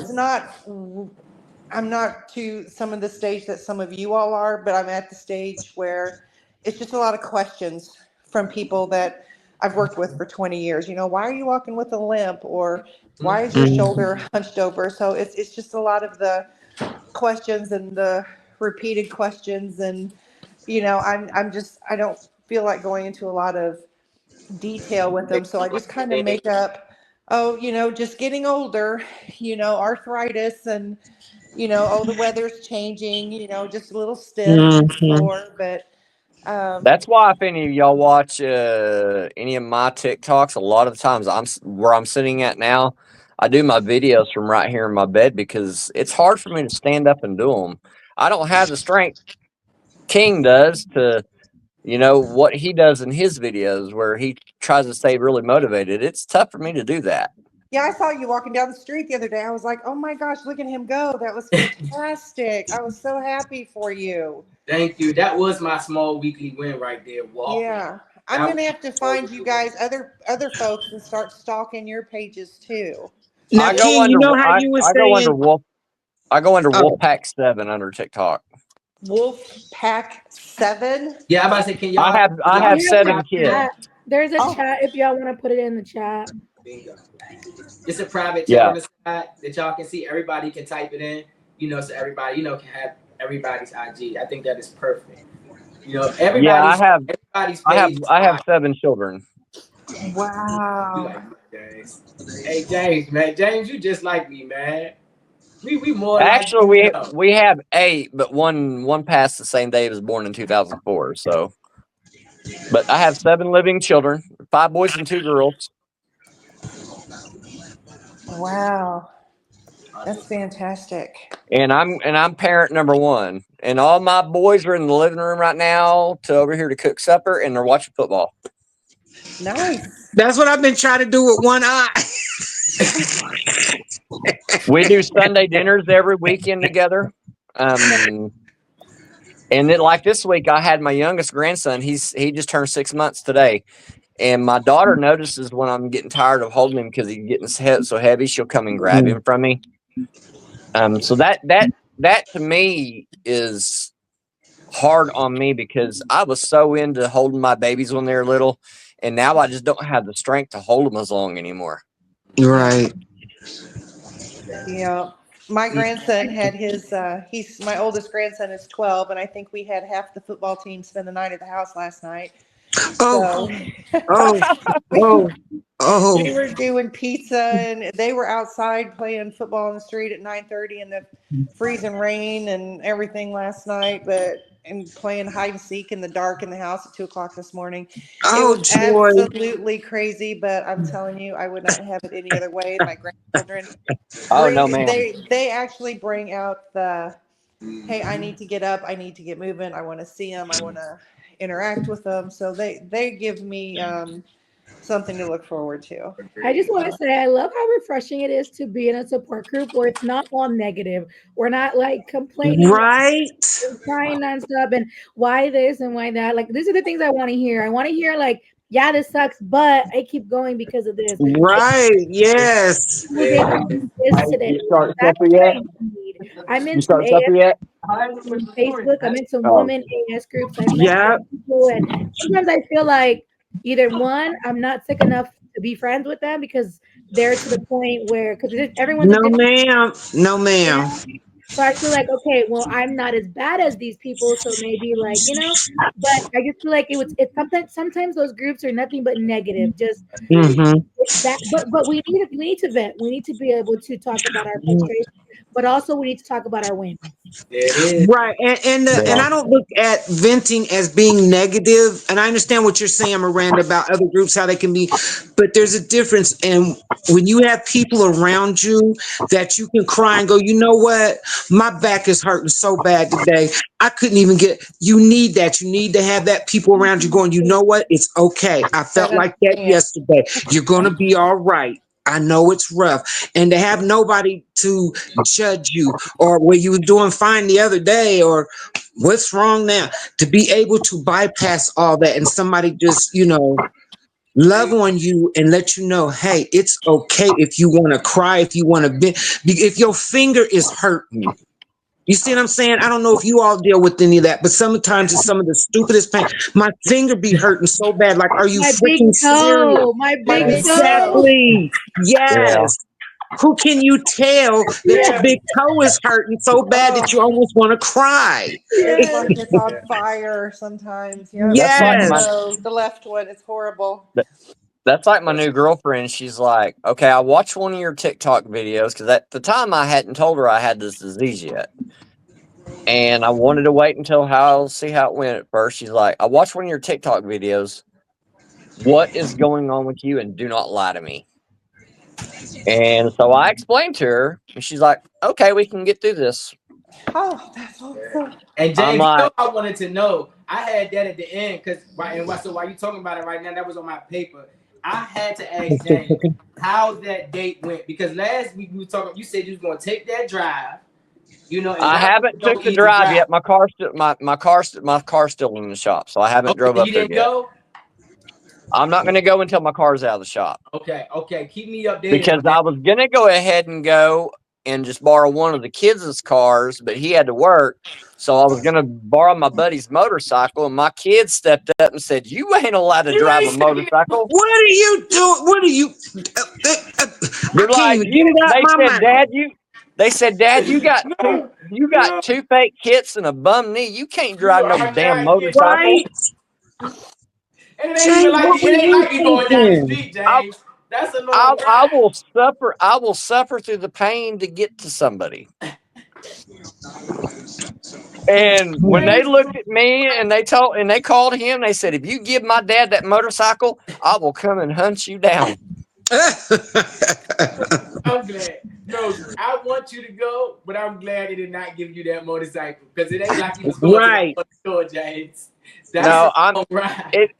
I'm not to some of the stage that some of you all are, but I'm at the stage where it's just a lot of questions from people that I've worked with for 20 years. You know, why are you walking with a limp, or why is your shoulder hunched over? So it's just a lot of the questions and the repeated questions, and you know, I don't feel like going into a lot of detail with them, so I just kind of make up, oh, you know, just getting older, you know, arthritis, and you know, oh, the weather's changing, you know, just a little stiff, sore, but That's why if any of y'all watch any of my TikToks, a lot of the times where I'm sitting at now, I do my videos from right here in my bed because it's hard for me to stand up and do them. I don't have the strength King does to, you know, what he does in his videos where he tries to stay really motivated. It's tough for me to do that. yeah, I saw you walking down the street the other day. I was like, oh my gosh, look at him go. That was fantastic. I was so happy for you. Thank you. That was my small weekly win right there. Walking. Yeah. I'm going to have to find you guys other folks and start stalking your pages too. Now, I go King, under you know how you were I go under saying? Wolf. I go under Wolfpack 7 under TikTok. Wolfpack 7? Yeah, I'm about to say, can y'all? I have 7 kids. There's a chat if y'all want to put it in the chat. Bingo. It's a private chat Yeah. on the side that y'all can see. Everybody can type it in, you know, so everybody, you know, can have everybody's IG. I think that is perfect. You know, everybody's. Yeah, everybody's I have 7 children. Wow. James. Hey James, man, James, you just like me, man. We more Actually, like we have 8, but one passed the same day. He was born in 2004. So, but I have 7 living children, 5 boys and 2 girls. Wow. That's fantastic. And I'm parent number 1. And all my boys are in the living room right now to over here to cook supper, and they're watching football. Nice. That's what I've been trying to do with one eye. We do Sunday dinners every weekend together. And then like this week, I had my youngest grandson. He just turned 6 months today. And my daughter notices when I'm getting tired of holding him because he's getting so heavy, she'll come and grab him from me. So that to me is hard on me because I was so into holding my babies when they were little, and now I just don't have the strength to hold them as long anymore. Right. Yeah. My grandson had his, my oldest grandson is 12, and I think we had half the football team spend the night at the house last night. Oh, So oh. we were doing pizza, and they were outside playing football in the street at 9:30 in the freezing rain and everything last night, and playing hide and seek in the dark in the house at 2:00 this morning. Oh, It was joy. absolutely crazy, but I'm telling you, I would not have it any other way. My grandchildren, Oh no, man! they actually bring out the, hey, I need to get up, I need to get moving, I want to see them, I want to interact with them. So they give me something to look forward to. I just want to say I love how refreshing it is to be in a support group where it's not all negative. We're not like complaining, Right. crying nonstop, and why this and why that. Like these are the things I want to hear. I want to hear like, yeah, this sucks, but I keep going because of this. Right. Yes. I was able to do this today. You start That's supper what I yet? need. I'm in You some start supper yet? on Facebook. I'm in some Oh. women AS groups. I've met Yeah. some people, and sometimes I feel like either one, I'm not sick enough to be friends with them because they're to the point where because everyone's a No, different. ma'am. No, ma'am. So I feel like, okay, well, I'm not as bad as these people, so maybe like, but I just feel like it's sometimes those groups are nothing but negative. Just Mm-hmm. that, but we need to vent. We need to be able to talk about our frustration, but also we need to talk about our wins. Right. And I don't look at venting as being negative. And I understand what you're saying, Miranda, about other groups, how they can be, but there's a difference. And when you have people around you that you can cry and go, you know what? My back is hurting so bad today. I couldn't even you need that. You need to have that people around you going, you know what? It's okay. I felt like that yesterday. You're going to be all right. I know it's rough. And to have nobody to judge you or where you were doing fine the other day or what's wrong now, to be able to bypass all that and somebody just, love on you and let you know, hey, it's okay if you want to cry, if you want to be, if your finger is hurting, You see what I'm saying? I don't know if you all deal with any of that, but sometimes it's some of the stupidest pain. My finger be hurting so bad. Like, are you My big freaking serious? toe, my big toe. Exactly. Yeah. Yes. Who can you tell that your Yeah, big toe is hurting so bad that you almost want to cry? It's yeah. like it's on fire sometimes. Yep. That's like My Yes. toe, the left one, it's horrible. that's like my new girlfriend. She's like, okay, I watched one of your TikTok videos because at the time I hadn't told her I had this disease yet. And I wanted to wait until see how it went at first. She's like, I watched one of your TikTok videos. What is going on with you? And do not lie to me. And so I explained to her, and she's like, okay, we can get through this. Oh, that's awesome. And I'm James, you know, like, I wanted to know. I had that at the end because so while you talking about it right now, that was on my paper. I had to ask James how that date went because last week we were talking. You said you was going to take that drive, you know, and I that was haven't no took the easy drive drive. yet. My car's still in the shop, so I haven't drove Okay, up you there didn't yet. go. I'm not going to go until my car's out of the shop Okay, keep me updated because on that. I was going to go ahead and go and just borrow one of the kids' cars, but he had to work. So I was going to borrow my buddy's motorcycle, and my kid stepped up and said, you ain't allowed to You drive ain't a saying motorcycle. What are you doing? What are you? I They're can't like, even get it out they my said, mouth. Dad, you got no, no. two fake hits and a bum knee. You can't You drive no are damn not getting motorcycle. Right? And it ain't even James, like what it were ain't you like you going down the thinking? street, James. That's a I, long I ride. will suffer. I will suffer through the pain to get to somebody. And when they looked at me and they called him, they said, if you give my dad that motorcycle, I will come and hunt you down. I'm glad. No, I want you to go, but I'm glad they did not give you that motorcycle because it ain't like you was going to Right. the store, James. That's No, a long ride.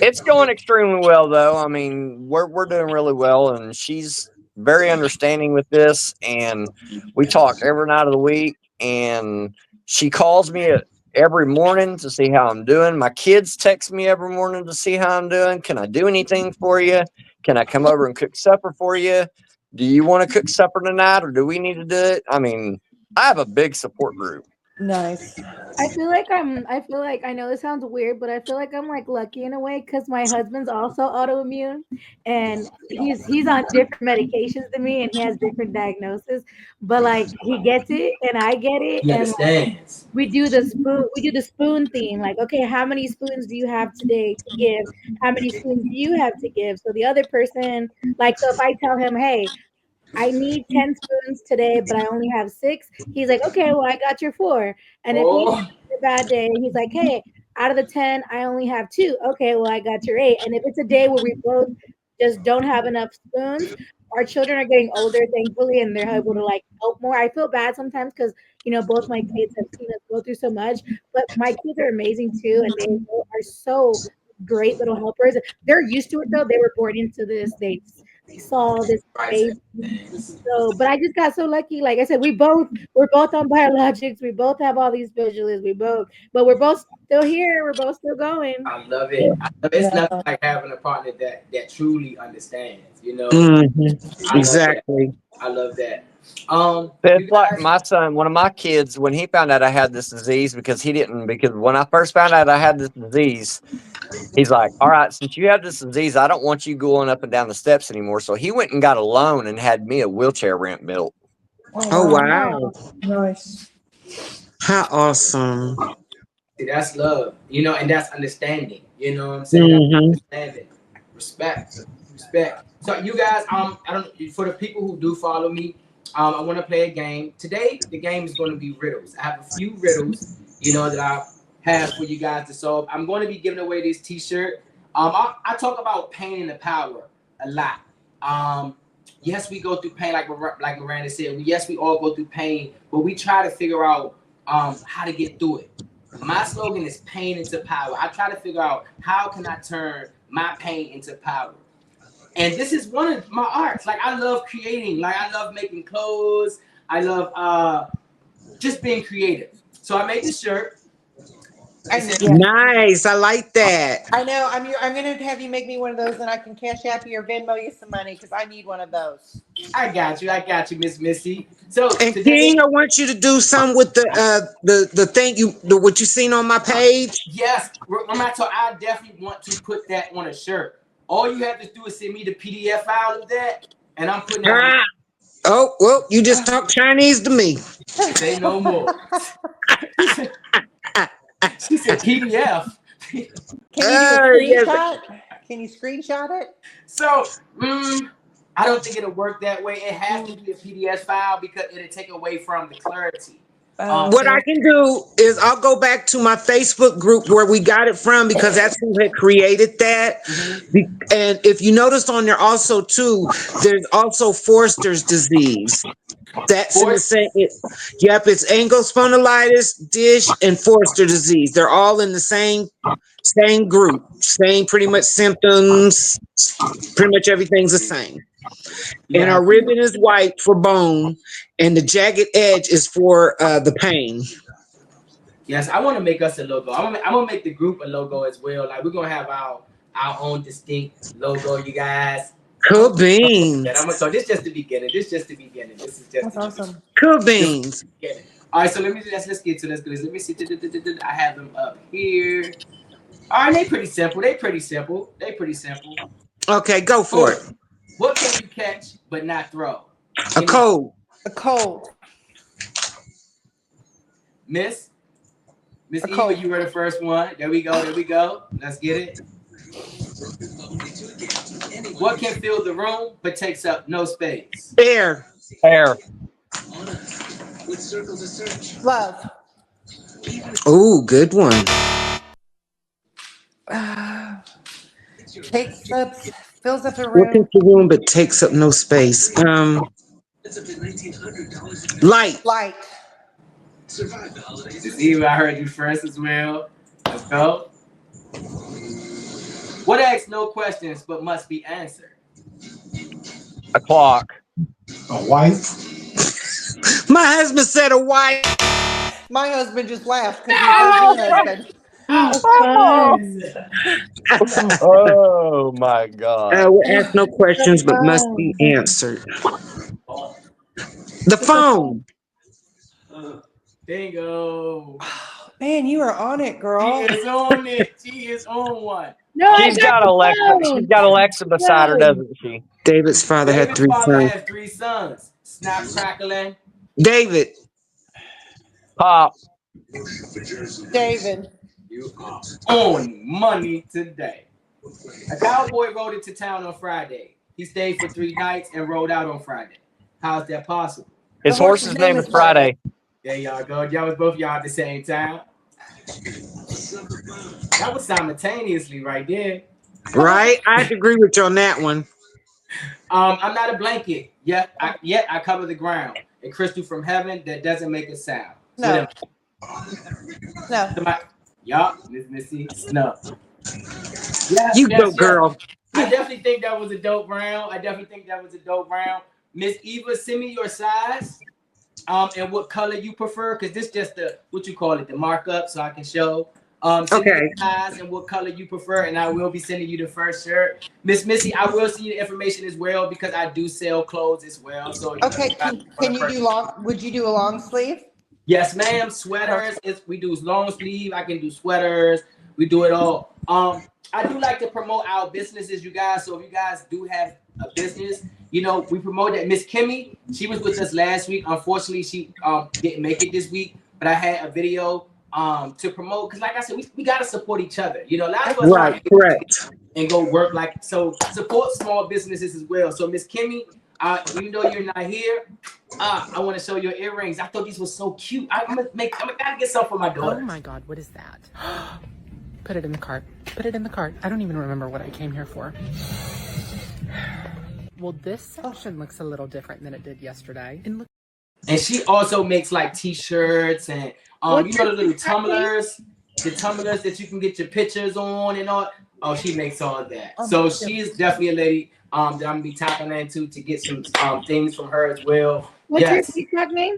it's going extremely well though. I mean, we're doing really well, and she's very understanding with this. And we talk every night of the week, and she calls me every morning to see how I'm doing. My kids text me every morning to see how I'm doing. Can I do anything for you? Can I come over and cook supper for you? Do you want to cook supper tonight, or do we need to do it? I mean, I have a big support group. Nice. I feel like I know this sounds weird, but I feel like I'm like lucky in a way because my husband's also autoimmune and he's on different medications than me and he has different diagnoses. But like he gets it and I get it He and like understands. we do the spoon thing. Like, okay, how many spoons do you have today to give? How many spoons do you have to give? So the other person, like, so if I tell him, hey, I need 10 spoons today, but I only have 6. He's like, okay, well, I got your 4. And if he's Oh, having a bad day, he's like, hey, out of the 10, I only have 2. Okay, well, I got your 8. And if it's a day where we both just don't have enough spoons, our children are getting older, thankfully, and they're able to like help more. I feel bad sometimes because, you know, both my kids have seen us go through so much, but my kids are amazing too. And they are so great little helpers. They're used to it though. They were born into this. They saw this right. baby. So, but I just got so lucky. Like I said, we're both on biologics. We both have all these specialists. But we're both still here. We're both still going. I love it. It's Yeah. nothing like having a partner that truly understands. You know, Mm-hmm. I love that. Exactly. I love that. It's You like guys, my son, one of my kids, when he found out I had this disease, because when I first found out I had this disease, he's like, all right, since you have this disease, I don't want you going up and down the steps anymore. So he went and got a loan and had me a wheelchair ramp built. Oh, Oh, wow. Wow. wow. Nice. How awesome. see, that's love. You know, and that's understanding. You know what I'm saying? That's Mm-hmm. understanding, respect. So you guys, I don't for the people who do follow me, I want to play a game today. The game is going to be riddles. I have a few riddles, you know, that I have for you guys to solve. I'm going to be giving away this T-shirt. I talk about pain and the power a lot. Yes, we go through pain, like Miranda said. Yes, we all go through pain, but we try to figure out how to get through it. My slogan is pain into power. I try to figure out how can I turn my pain into power. And this is one of my arts. Like I love creating. Like I love making clothes. I love just being creative. So I made this shirt. Nice. I like that. I know. I'm gonna have you make me one of those, and I can cash app you or Venmo you some money because I need one of those. I got you, Miss Missy. So And today, King, I want you to do some with the thing what you seen on my page. yes, I definitely want to put that on a shirt. All you have to do is send me the PDF file of that, and I'm putting that on. Ah. Oh, well, you just talk Chinese to me. Say no more. She said PDF. Can you do a screenshot? Can you screenshot it? So, I don't think it'll work that way. It has to be a PDF file because it'll take away from the clarity. What I can do is I'll go back to my Facebook group where we got it from because that's who had created that. And if you notice on there also too, there's also Forster's disease. That's in the same. Yep, it's Ankylosing Spondylitis, Dish, and Forster disease. They're all in the same group. Same pretty much symptoms. Pretty much everything's the same. And our ribbon is white for bone, and the jagged edge is for the pain. Yes, I want to make us a logo. I'm gonna make the group a logo as well. Like we're gonna have our own distinct logo, you guys. Cool beans. So this is just the beginning. This is just awesome. Cool beans. All right, so let's get to this. Let me see. I have them up here. All right, they pretty simple. Okay, go for it. What can you catch but not throw? A cold. A cold. Miss Eva, you were the first one. There we go. Let's get it. What can fill the room but takes up no space? Air. Love. Ooh, good one. Fills up a What room. fills the room but takes up no space? Light. Eva, I heard you first as well. Let's go. What asks no questions but must be answered? A clock. A wife. My husband said a wife. My husband just laughed because he heard your husband. Oh my God. We ask no questions but must be answered. The phone. Bingo. Man, you are on it, girl. She is on it. She is on one. No, She's got Alexa beside her, doesn't she? David's father had three sons. Has 3 sons. Snap, crackling. David. Pop. David. You are on money today. A cowboy rode into town on Friday. He stayed for 3 nights and rode out on Friday. How's that possible? His horse's name is Friday. There y'all go. Y'all was both y'all at the same time. That was simultaneously right there. Right? I have to agree with you on that one. I'm not a blanket. Yet I cover the ground. A crystal from heaven that doesn't make a sound. No. Yup, Miss Missy. No. Yes, girl. I definitely think that was a dope round. Miss Eva, send me your size. And what color you prefer, because this just the the markup, so I can show. Send me your size and what color you prefer, and I will be sending you the first shirt. Miss Missy, I will send you the information as well because I do sell clothes as well. So okay, can you do long? Would you do a long sleeve? Yes, ma'am. Sweaters. We do long sleeve. I can do sweaters. We do it all. I do like to promote our businesses, you guys. So if you guys do have a business, we promote that. Miss Kimmy, she was with us last week. Unfortunately, she didn't make it this week, but I had a video to promote because, like I said, we gotta support each other. A lot of us right, correct, and go work so support small businesses as well. So Miss Kimmy, even though you're not here, I want to show your earrings. I thought these were so cute. I'm gonna get some for my daughter. Oh my God, what is that? Put it in the cart. I don't even remember what I came here for. Well, this section looks a little different than it did yesterday. And she also makes like t-shirts and the little tumblers, the tumblers that you can get your pictures on and all. Oh, she makes all of that. So she is definitely a lady that I'm gonna be tapping into to get some things from her as well. What's your TikTok name?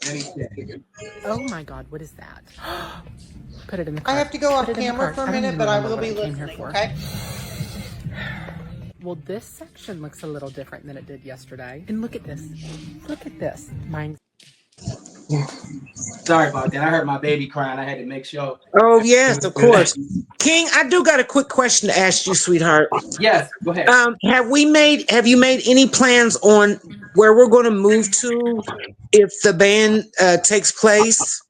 Let me check. Oh my God, what is that? Put it in the I cart. have to go off Put it in the camera cart. for a I don't minute, even but I remember will what be I came here listening, for. okay? Well, this section looks a little different than it did yesterday. And look at this. Look at this. Mine's Sorry about that. I heard my baby crying. I had to make sure. Oh yes, of course. King, I do got a quick question to ask you, sweetheart. Yes, go ahead. Have you made any plans on where we're going to move to if the ban takes place?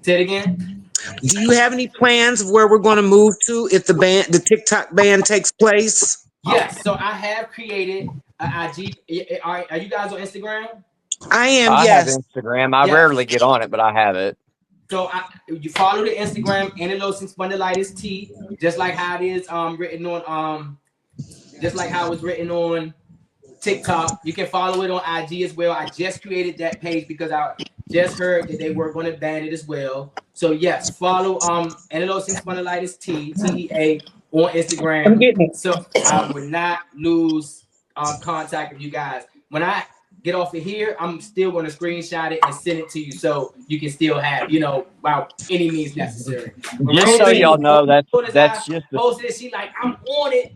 Say it again. Do you have any plans of where we're going to move to if the TikTok ban takes place? Yes. So I have created a IG. Are you guys on Instagram? I am, I have yes. Instagram. I Yes. rarely get on it, but I have it. So you follow the Instagram Ankylosing Spondylitis Tea, just like how it is written on just like how it's written on TikTok. You can follow it on IG as well. I just created that page because I just heard that they were going to ban it as well. So yes, follow Ankylosing Spondylitis Tea, TEA on I'm Instagram. getting it. So I would not lose contact with you guys. When I get off of here, I'm still going to screenshot it and send it to you so you can still have, by any means necessary. Just so y'all know, that's I just posted it, she like, I'm on it.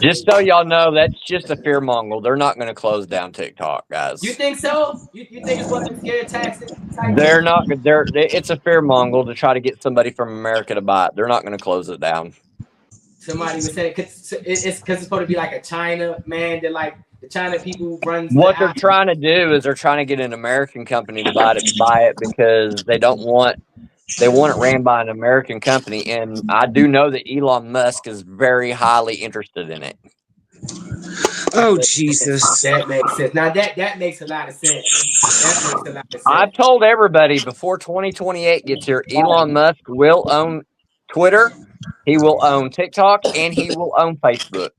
just so y'all know, that's just a fear mongle. They're not going to close down TikTok, guys. You think so? You think it's one of them scare tactics? They're not. It's a fear mongle to try to get somebody from America to buy it. They're not going to close it down. Somebody was saying it's because it's supposed to be like a China man. They're like the China people runs. What they're trying to do is they're trying to get an American company to buy it because they want it ran by an American company. And I do know that Elon Musk is very highly interested in it. Oh Jesus. That makes sense. Now that makes a lot of sense. That makes a lot of sense. I've told everybody before 2028 gets here, Elon Musk will own Twitter, he will own TikTok, and he will own Facebook.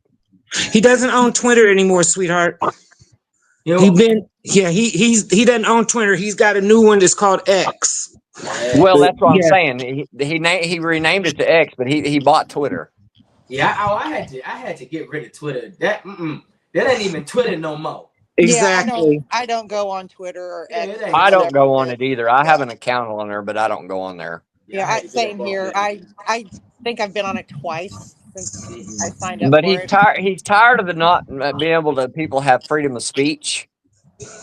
He doesn't own Twitter anymore, sweetheart. You He know, he doesn't own Twitter. He's got a new one that's called X. Well, that's what I'm Yeah. saying. He renamed it to X, but he bought Twitter. Yeah, I had to get rid of Twitter. That ain't even Twitter no more. Exactly. Yeah, I don't go on Twitter or X. I don't go on it either. I have an account on there, but I don't go on there. Yeah, same here. I think I've been on it twice since I signed up But for it. he's tired of the not being able to people have freedom of speech,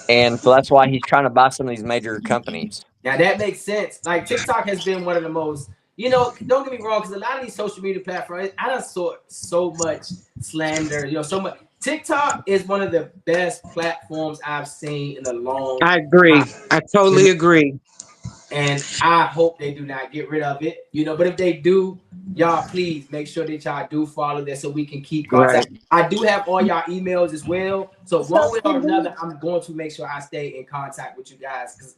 and so that's why he's trying to buy some of these major companies. Now that makes sense. Like TikTok has been one of the most, don't get me wrong, because a lot of these social media platforms, I done saw so much slander, so much. TikTok is one of the best platforms I've seen in a long time. I agree. I totally agree. And I hope they do not get rid of it, but if they do, y'all please make sure that y'all do follow that so we can keep contact. Right. I do have all y'all emails as well. So one way or another, I'm going to make sure I stay in contact with you guys. Because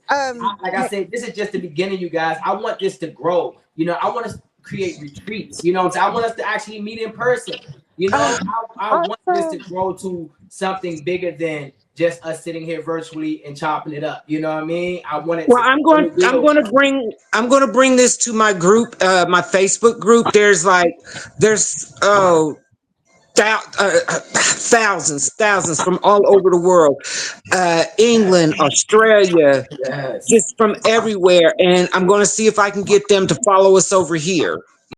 like I said, this is just the beginning, you guys. I want this to grow. I want us to create retreats. I want us to actually meet in person. I want this to grow to something bigger than just us sitting here virtually and chopping it up. You know what I mean? I want it. Well, I'm going to bring this to my group, my Facebook group. There's thousands from all over the world, England, Australia, yes. just from everywhere. And I'm going to see if I can get them to follow us over here.